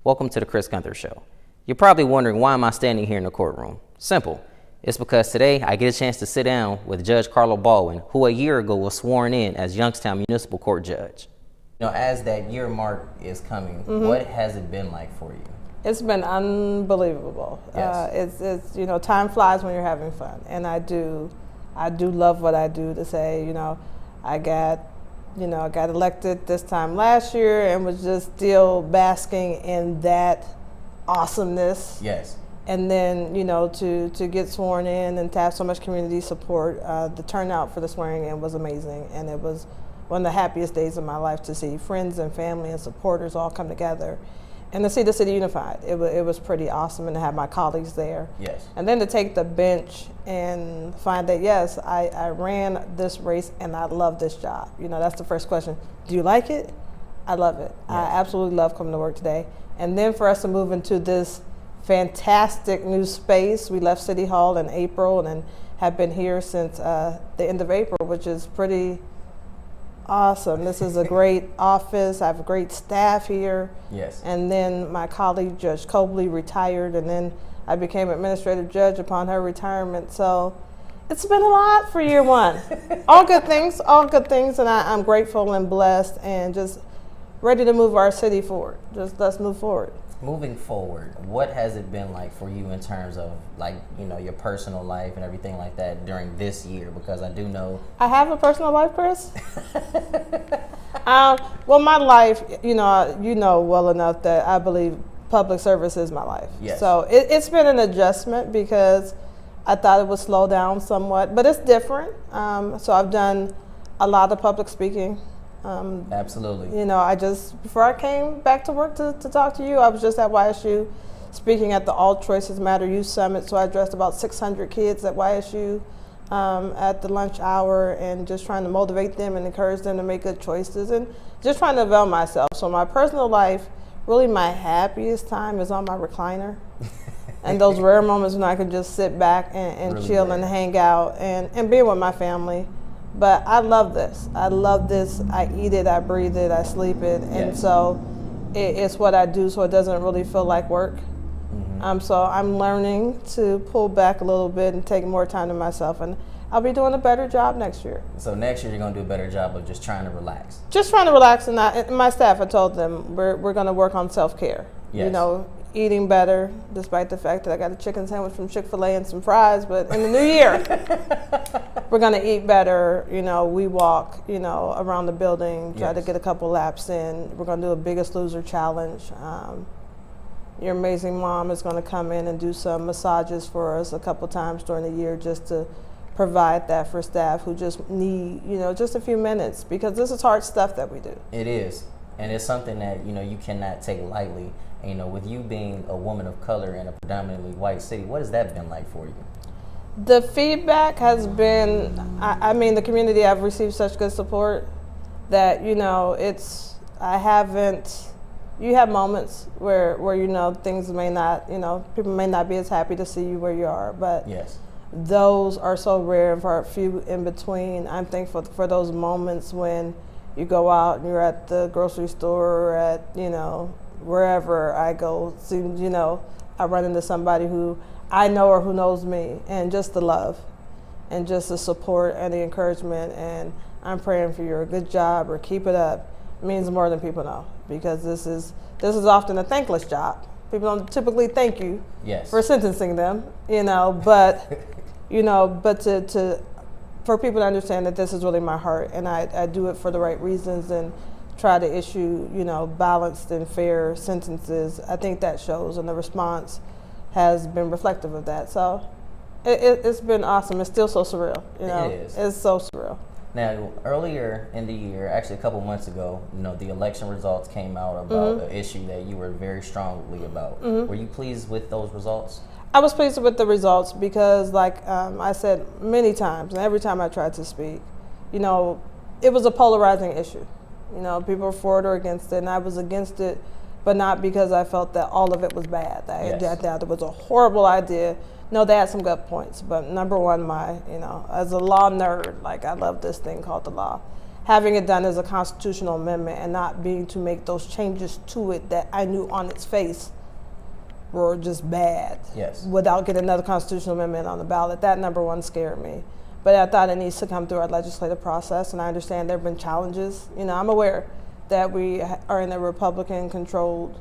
Welcome to the Chris Gunther Show. You're probably wondering, why am I standing here in the courtroom? Simple. It's because today I get a chance to sit down with Judge Carla Baldwin, who a year ago was sworn in as Youngstown Municipal Court Judge. As that year mark is coming, what has it been like for you? It's been unbelievable. Yes. It's time flies when you're having fun, and I do love what I do. To say, I got elected this time last year and was just still basking in that awesomeness. Yes. And then, to get sworn in and to have so much community support, the turnout for the swearing in was amazing. And it was one of the happiest days of my life to see friends and family and supporters all come together and to see the city unified. It was pretty awesome, and to have my colleagues there. Yes. And then to take the bench and find that, yes, I ran this race and I love this job. That's the first question. Do you like it? I love it. Yes. I absolutely love coming to work today. And then for us to move into this fantastic new space. We left City Hall in April and then have been here since the end of April, which is pretty awesome. This is a great office. I have a great staff here. Yes. And then my colleague, Judge Cobley, retired, and then I became administrative judge upon her retirement. So it's been a lot for year one. all good things, and I'm grateful and blessed and just ready to move our city forward. Just let's move forward. Moving forward, what has it been like for you in terms of your personal life and everything like that during this year? Because I do know I have a personal life, Chris. Well, my life, you know well enough that I believe public service is my life. Yes. So it's been an adjustment because I thought it would slow down somewhat, but it's different. So I've done a lot of public speaking. Absolutely. Before I came back to work to talk to you, I was just at YSU speaking at the All Choices Matter Youth Summit. So I addressed about 600 kids at YSU at the lunch hour, and just trying to motivate them and encourage them to make good choices and just trying to avail myself. So my personal life, really my happiest time is on my recliner. And those rare moments when I can just sit back and really chill and hang out and be with my family. But I love this. I eat it, I breathe it, I sleep it. And Yes. so it's what I do, so it doesn't really feel like work. So I'm learning to pull back a little bit and take more time to myself. And I'll be doing a better job next year. So next year you're going to do a better job of just trying to relax. Just trying to relax. And my staff, I told them, we're going to work on self-care. Yes. Eating better, despite the fact that I got a chicken sandwich from Chick-fil-A and some fries. But in the new year, we're going to eat better. We walk, around the building, try to get a couple laps in. We're going to do a Biggest Loser challenge. Your amazing mom is going to come in and do some massages for us a couple times during the year, just to provide that for staff who just need, just a few minutes, because this is hard stuff that we do. It is. And it's something that, you cannot take lightly. And, with you being a woman of color in a predominantly white city, what has that been like for you? The feedback has been, the community, I've received such good support that, you have moments where things may not, people may not be as happy to see you where you are, but yes, those are so rare and far few in between. I'm thankful for those moments when you go out and you're at the grocery store or at, wherever I go, I run into somebody who I know or who knows me, and just the love and just the support and the encouragement, and I'm praying for you, a good job or keep it up, means more than people know, because this is often a thankless job. People don't typically thank you for sentencing them, but for people to understand that this is really my heart, and I do it for the right reasons and try to issue, balanced and fair sentences. I think that shows, and the response has been reflective of that. So it's been awesome. It's still so surreal, It is. It's so surreal. Now, earlier in the year, actually a couple months ago, the election results came out about an issue that you were very strongly about. Were you pleased with those results? I was pleased with the results because, I said many times, and every time I tried to speak, it was a polarizing issue. People were for it or against it, and I was against it, but not because I felt that all of it was bad. That it was a horrible idea. No, they had some good points, but number one, as a law nerd, I love this thing called the law, having it done as a constitutional amendment and not being to make those changes to it that I knew on its face were just bad. Yes. Without getting another constitutional amendment on the ballot. That number one scared me. But I thought it needs to come through our legislative process, and I understand there have been challenges. You know, I'm aware that we are in a Republican-controlled,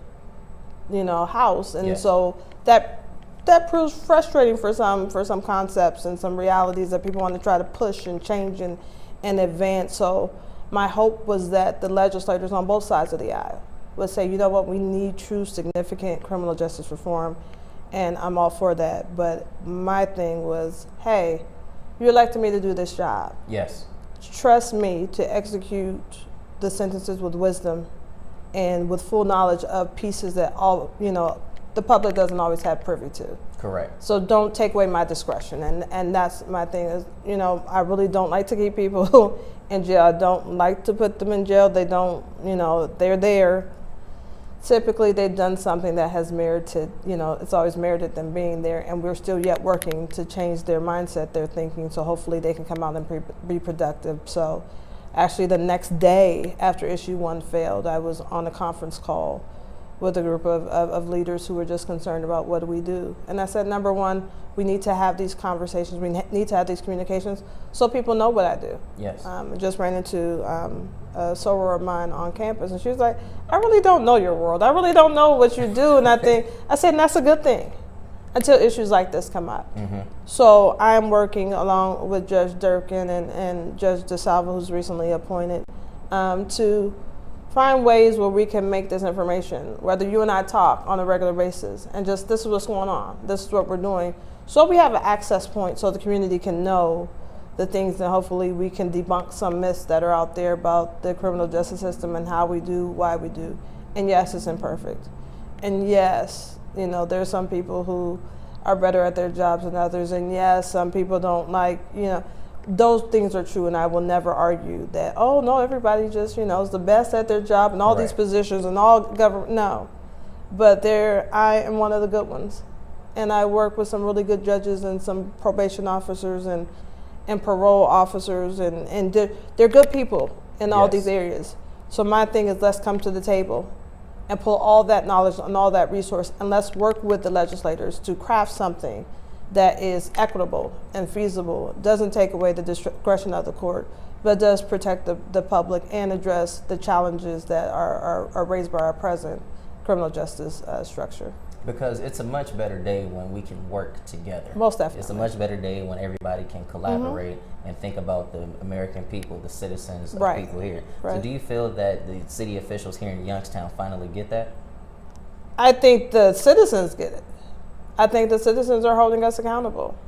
you know, House, and yes. so that proves frustrating for some concepts and some realities that people want to try to push and change and advance. So my hope was that the legislators on both sides of the aisle would say, you know what, we need true significant criminal justice reform, and I'm all for that. But my thing was, hey, you elected me to do this job. Yes. Trust me to execute the sentences with wisdom and with full knowledge of pieces that all, you know, the public doesn't always have privy to. Correct. So don't take away my discretion, and that's my thing is, you know, I really don't like to keep people in jail. I don't like to put them in jail. They don't, you know, they're there. Typically, they've done something that has merited, you know, it's always merited them being there, and we're still yet working to change their mindset, their thinking, so hopefully they can come out and be productive. So actually the next day after issue 1 failed, I was on a conference call with a group of leaders who were just concerned about what do we do. And I said, number one, we need to have these conversations, we need to have these communications so people know what I do. Yes. I just ran into a soror of mine on campus, and she was like, I really don't know your world. I really don't know what you do. And I said, and that's a good thing until issues like this come up. Mm-hmm. So I'm working along with Judge Durkin and Judge DeSalvo, who's recently appointed, to find ways where we can make this information, whether you and I talk on a regular basis, and just this is what's going on, this is what we're doing, so we have an access point so the community can know the things, and hopefully we can debunk some myths that are out there about the criminal justice system and how we do, why we do. And yes, it's imperfect. And yes, you know, there's some people who are better at their jobs than others, and yes, some people don't like, you know, those things are true, and I will never argue that, oh no, everybody just, you know, is the best at their job and all right. these positions and all government, no. But I am one of the good ones. And I work with some really good judges and some probation officers and parole officers, and they're good people in all yes. these areas. So my thing is, let's come to the table and pull all that knowledge and all that resource, and let's work with the legislators to craft something that is equitable and feasible, doesn't take away the discretion of the court, but does protect the public and address the challenges that are raised by our present criminal justice structure. Because it's a much better day when we can work together. Most definitely. It's a much better day when everybody can collaborate and think about the American people, the citizens of right. people here. Right. So do you feel that the city officials here in Youngstown finally get that? I think the citizens get it. I think the citizens are holding us accountable.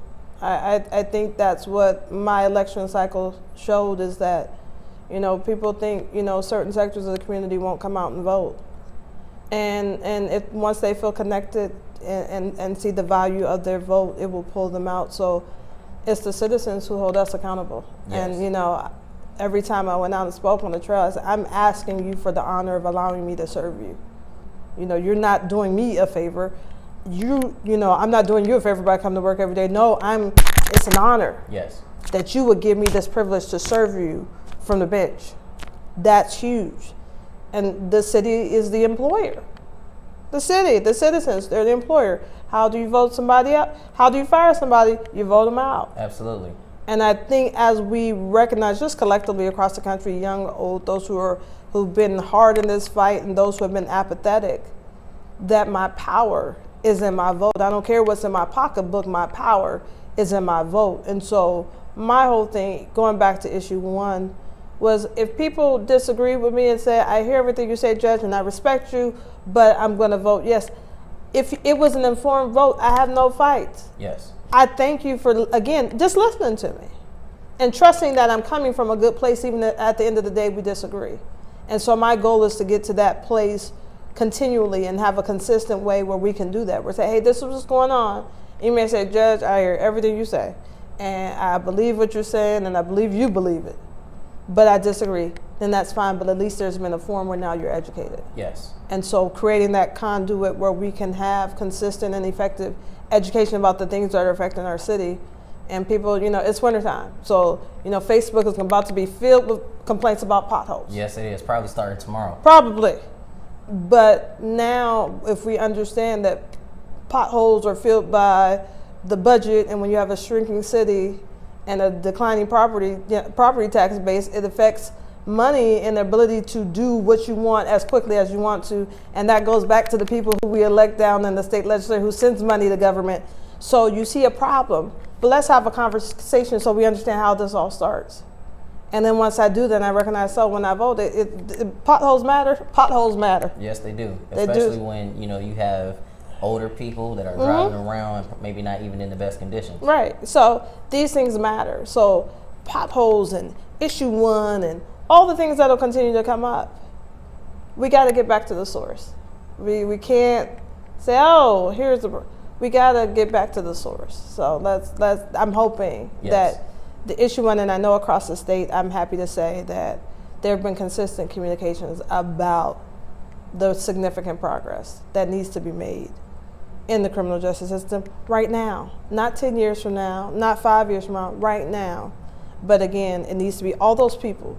I think that's what my election cycle showed, is that, you know, people think, you know, certain sectors of the community won't come out and vote. And if once they feel connected and see the value of their vote, it will pull them out. So it's the citizens who hold us accountable. Yes. And, you know, every time I went out and spoke on the trail, I said, I'm asking you for the honor of allowing me to serve you. You know, you're not doing me a favor. You know, I'm not doing you a favor by coming to work every day. No, it's an honor. Yes. That you would give me this privilege to serve you from the bench. That's huge. And the city is the employer. The city, the citizens, they're the employer. How do you vote somebody out? How do you fire somebody? You vote them out. Absolutely. And I think as we recognize just collectively across the country, young, old, those who've been hard in this fight and those who have been apathetic, that my power is in my vote. I don't care what's in my pocketbook, my power is in my vote. And so my whole thing, going back to issue 1, was if people disagree with me and say, I hear everything you say, Judge, and I respect you, but I'm going to vote yes. If it was an informed vote, I have no fights. Yes. I thank you for, again, just listening to me and trusting that I'm coming from a good place, even at the end of the day we disagree. And so my goal is to get to that place continually and have a consistent way where we can do that. We're saying, hey, this is what's going on. You may say, Judge, I hear everything you say, and I believe what you're saying, and I believe you believe it, but I disagree. Then that's fine, but at least there's been a forum where now you're educated. Yes. And so creating that conduit where we can have consistent and effective education about the things that are affecting our city And people, it's wintertime. So, Facebook is about to be filled with complaints about potholes. Yes, it is. Probably starting tomorrow. Probably. But now, if we understand that potholes are filled by the budget, and when you have a shrinking city and a declining property tax base, it affects money and the ability to do what you want as quickly as you want to. And that goes back to the people who we elect down in the state legislature who sends money to government. So you see a problem. But let's have a conversation so we understand how this all starts. And then once I do that, I recognize, so when I vote, potholes matter. Potholes matter. Yes, they do. Especially when, you have older people that are driving around and maybe not even in the best conditions. Right. So these things matter. So potholes and issue 1 and all the things that will continue to come up, we got to get back to the source. We can't say, oh, we got to get back to the source. So I'm hoping that the issue 1, and I know across the state, I'm happy to say that there have been consistent communications about the significant progress that needs to be made in the criminal justice system right now, not 10 years from now, not 5 years from now, right now. But again, it needs to be all those people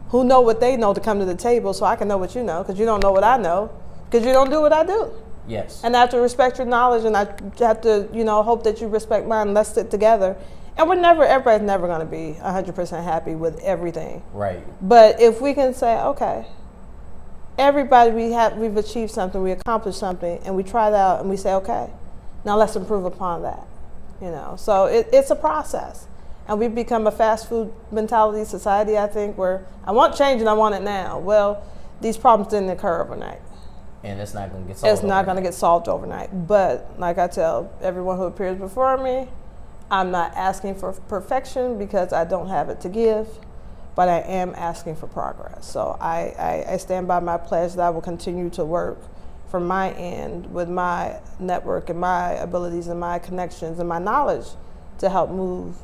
who know what they know to come to the table, so I can know what you know, because you don't know what I know, because you don't do what I do. Yes. And I have to respect your knowledge, and I have to, hope that you respect mine. Let's sit together. And everybody's never going to be 100% happy with everything. Right. But if we can say, okay, everybody, we've achieved something, we accomplished something, and we try that out, and we say, okay, now let's improve upon that. So it's a process. And we've become a fast food mentality society, I think, where I want change and I want it now. Well, these problems didn't occur overnight. And it's not going to get solved. It's not going to get solved overnight. But like I tell everyone who appears before me, I'm not asking for perfection because I don't have it to give, but I am asking for progress. So I stand by my pledge that I will continue to work from my end with my network and my abilities and my connections and my knowledge to help move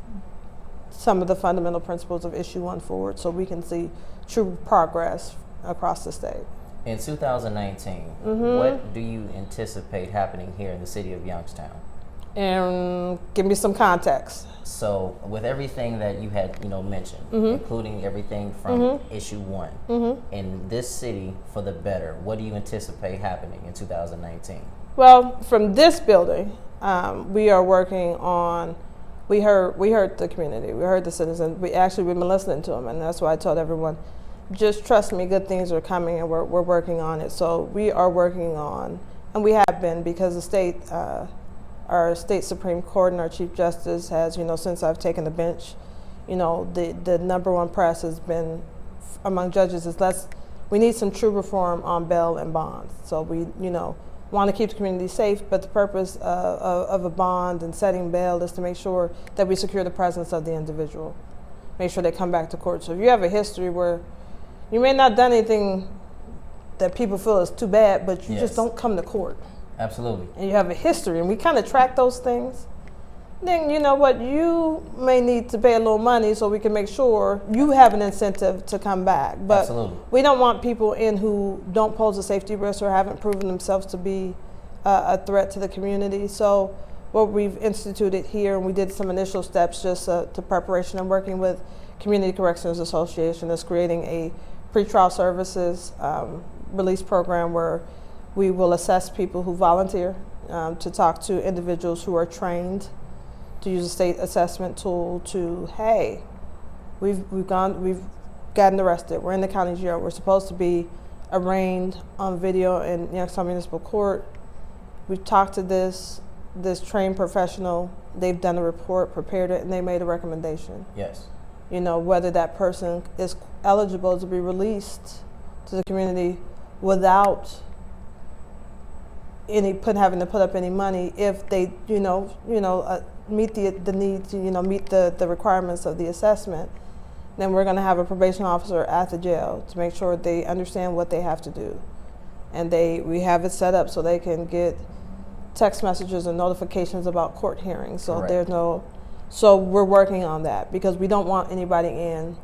some of the fundamental principles of issue 1 forward so we can see true progress across the state. In 2019, what do you anticipate happening here in the city of Youngstown? And give me some context. So with everything that you had mentioned, including everything from issue 1, in this city for the better, what do you anticipate happening in 2019? Well, from this building, we are working on, we heard the community, we heard the citizens. We've been listening to them, and that's why I told everyone, just trust me, good things are coming, and we're working on it. So we are working on, and we have been, because the state, our state Supreme Court and our Chief Justice has, since I've taken the bench, the number one press has been among judges is we need some true reform on bail and bonds. So we, want to keep the community safe, but the purpose of a bond and setting bail is to make sure that we secure the presence of the individual, make sure they come back to court. So if you have a history where you may not have done anything that people feel is too bad, but you just don't come to court. Absolutely. And you have a history, and we kind of track those things. Then you know what, you may need to pay a little money so we can make sure you have an incentive to come back. But absolutely, we don't want people in who don't pose a safety risk or haven't proven themselves to be a threat to the community. So what we've instituted here, and we did some initial steps just to preparation and working with Community Corrections Association, is creating a pretrial services release program where we will assess people who volunteer to talk to individuals who are trained to use a state assessment tool to, hey, we've gotten arrested. We're in the county jail. We're supposed to be arraigned on video in Youngstown Municipal Court. We've talked to this trained professional. They've done a report, prepared it, and they made a recommendation. Yes. Whether that person is eligible to be released to the community without having to put up any money if they, meet the need to, meet the requirements of the assessment. Then we're going to have a probation officer at the jail to make sure they understand what they have to do, and we have it set up so they can get text messages and notifications about court hearings. So correct. So we're working on that because we don't want anybody in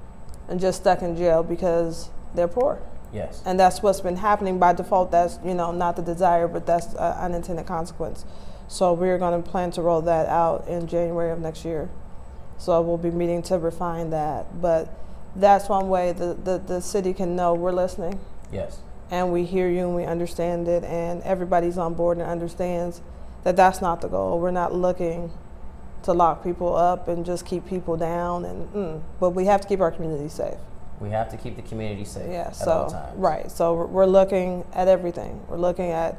and just stuck in jail because they're poor. Yes. And that's what's been happening by default. That's, not the desire, but that's an unintended consequence. So we're going to plan to roll that out in January of next year. So we'll be meeting to refine that. But that's one way the city can know we're listening. Yes. And we hear you and we understand it, and everybody's on board and understands that that's not the goal. We're not looking to lock people up and just keep people down, but we have to keep our community safe. We have to keep the community safe at so, all times. Right. So we're looking at everything. We're looking at,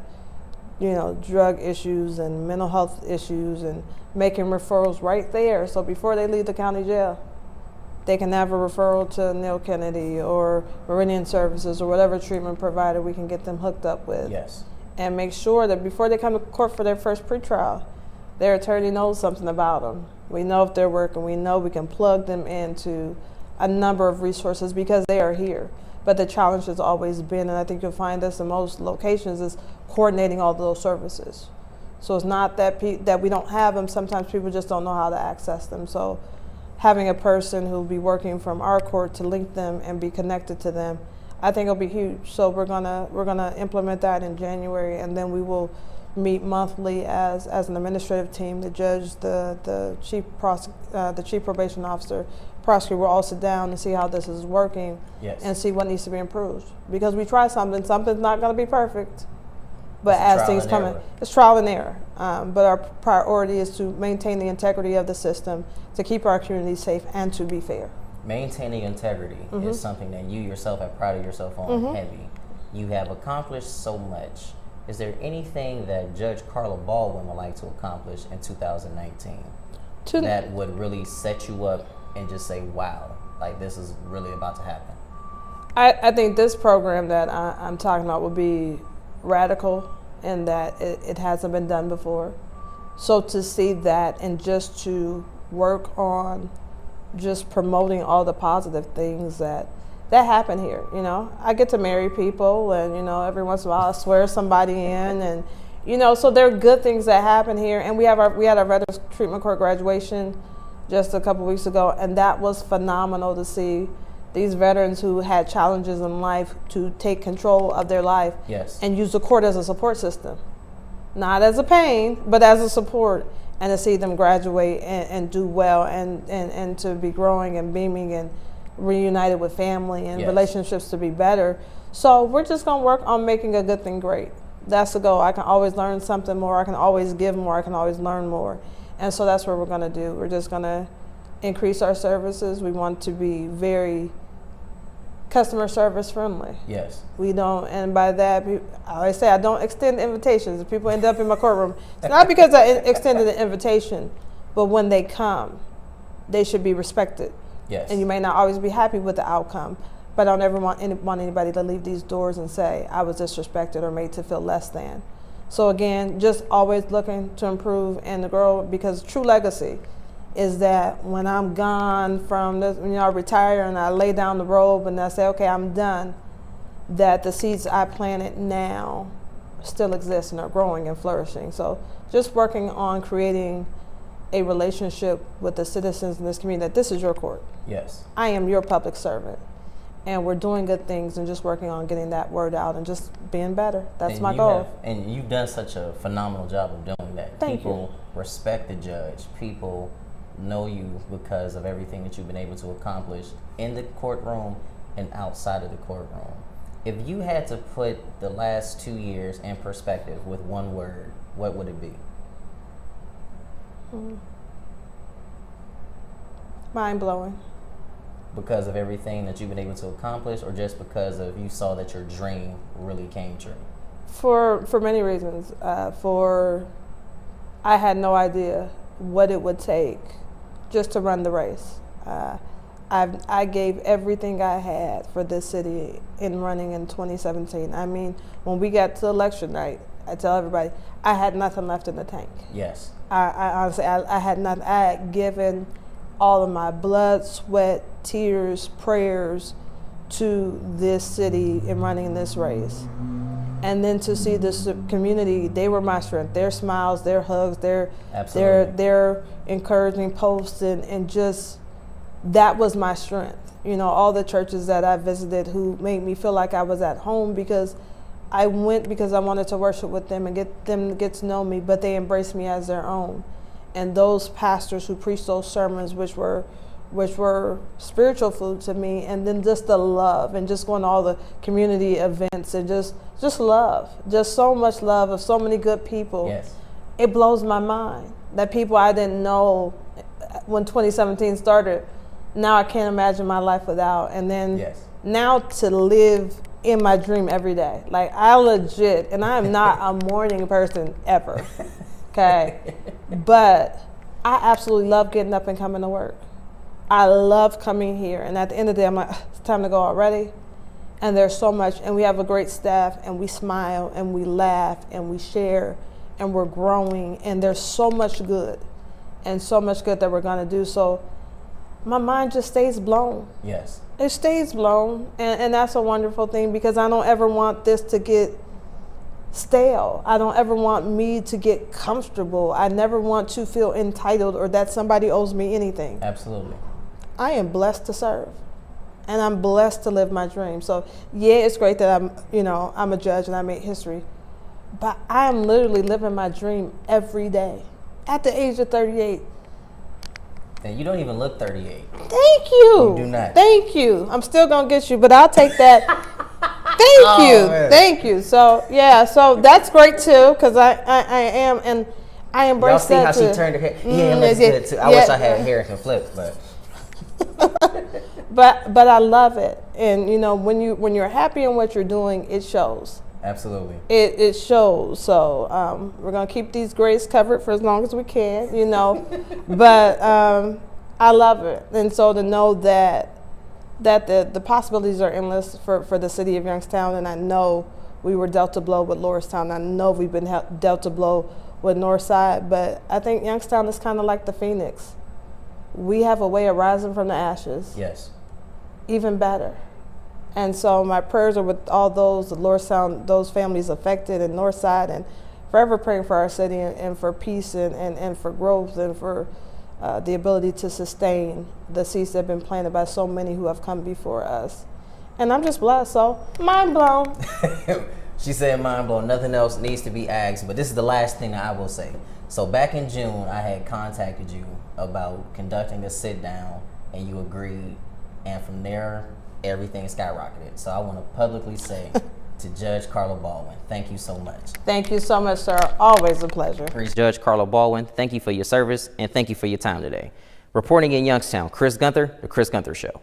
drug issues and mental health issues and making referrals right there. So before they leave the county jail, they can have a referral to Neil Kennedy or Meridian Services or whatever treatment provider we can get them hooked up with. Yes. And make sure that before they come to court for their first pretrial, their attorney knows something about them. We know if they're working. We know we can plug them into a number of resources because they are here. But the challenge has always been, and I think you'll find this in most locations, is coordinating all those services. So it's not that we don't have them. Sometimes people just don't know how to access them. So having a person who'll be working from our court to link them and be connected to them, I think it'll be huge. So we're gonna implement that in January, and then we will meet monthly as an administrative team. The judge, the chief probation officer, prosecutor will all sit down and see how this is working. Yes. And see what needs to be improved. Because we try something's not going to be perfect. But as things come in, it's trial and error. But our priority is to maintain the integrity of the system, to keep our community safe, and to be fair. Maintaining integrity is something that you yourself have prided yourself on heavy. You have accomplished so much. Is there anything that Judge Carla Baldwin would like to accomplish in 2019 that would really set you up and just say, wow, like this is really about to happen? I think this program that I'm talking about will be radical in that it hasn't been done before. So to see that and just to work on just promoting all the positive things that happen here, I get to marry people, and every once in a while I swear somebody in, and so there are good things that happen here. And we had our Veterans Treatment Court graduation just a couple weeks ago, and that was phenomenal to see these veterans who had challenges in life to take control of their life. Yes. And use the court as a support system, not as a pain, but as a support, and to see them graduate and do well, and to be growing and beaming and reunited with family and relationships to be better. So we're just going to work on making a good thing great. That's the goal. I can always learn something more. I can always give more. I can always learn more. And so that's what we're going to do. We're just going to increase our services. We want to be very customer service friendly. Yes. We don't, and by that, I always say I don't extend invitations. If people end up in my courtroom, it's not because I extended an invitation, but when they come, they should be respected. Yes. And you may not always be happy with the outcome, but I don't ever want anybody to leave these doors and say I was disrespected or made to feel less than. So again, just always looking to improve and to grow, because true legacy is that when I'm gone from this, I retire and I lay down the robe and I say, okay, I'm done, that the seeds I planted now still exist and are growing and flourishing. So just working on creating a relationship with the citizens in this community, that this is your court. Yes. I am your public servant. And we're doing good things and just working on getting that word out and just being better. That's my goal. And you've done such a phenomenal job of doing that. Thank People you. respect the judge. People know you because of everything that you've been able to accomplish in the courtroom and outside of the courtroom. If you had to put the last 2 years in perspective with one word, what would it be? Mind-blowing. Because of everything that you've been able to accomplish, or just because of you saw that your dream really came true? For many reasons. I had no idea what it would take just to run the race. I gave everything I had for this city in running in 2017. I mean, when we got to election night, I tell everybody, I had nothing left in the tank. Yes. I honestly, I had nothing. I had given all of my blood, sweat, tears, prayers to this city in running this race. And then to see this community, they were my strength. Their smiles, their hugs, their encouraging posts, and just that was my strength. All the churches that I visited who made me feel like I was at home, because I went because I wanted to worship with them and get them to get to know me, but they embraced me as their own. and those pastors who preached those sermons, which were spiritual food to me, and then just the love and just going to all the community events and just love, just so much love of so many good people. Yes. It blows my mind that people I didn't know when 2017 started, now I can't imagine my life without. And then Yes. now to live in my dream every day. Like, I legit, and I am not a morning person ever, okay? But I absolutely love getting up and coming to work. I love coming here, and at the end of the day, I'm like, it's time to go already. And there's so much, and we have a great staff, and we smile, and we laugh, and we share, and we're growing, and there's so much good, and so much good that we're gonna do. So my mind just stays blown. Yes. It stays blown, and that's a wonderful thing, because I don't ever want this to get stale. I don't ever want me to get comfortable. I never want to feel entitled or that somebody owes me anything. Absolutely. I am blessed to serve, and I'm blessed to live my dream. So yeah, it's great that I'm a judge and I made history, but I am literally living my dream every day at the age of 38. And you don't even look 38. Thank you. You do not. Thank you. I'm still gonna get you, but I'll take that. Man. Thank you. So yeah, so that's great too, because I am, and I embrace Y'all see that how too. she turned her hair? Yeah, it looks good too. I wish I had hair and flip, but. But I love it, and when you're happy in what you're doing, it shows. Absolutely. It shows. So we're gonna keep these grays covered for as long as we can, but I love it, and so to know that the possibilities are endless for the city of Youngstown, and I know we were dealt a blow with Lordstown. I know we've been dealt a blow with Northside, but I think Youngstown is kind of like the phoenix. We have a way of rising from the ashes. Yes. Even better. And so my prayers are with all those, the Lordstown, those families affected in Northside, and forever praying for our city and for peace and for growth and for the ability to sustain the seeds that have been planted by so many who have come before us. And I'm just blessed, so mind blown. She said mind blown. Nothing else needs to be asked, but this is the last thing that I will say. So back in June, I had contacted you about conducting a sit down, and you agreed. And from there, everything skyrocketed. So I want to publicly say to Judge Carla Baldwin, thank you so much. Thank you so much, sir. Always a pleasure. Judge Carla Baldwin, thank you for your service, and thank you for your time today. Reporting in Youngstown, Chris Gunther, The Chris Gunther Show.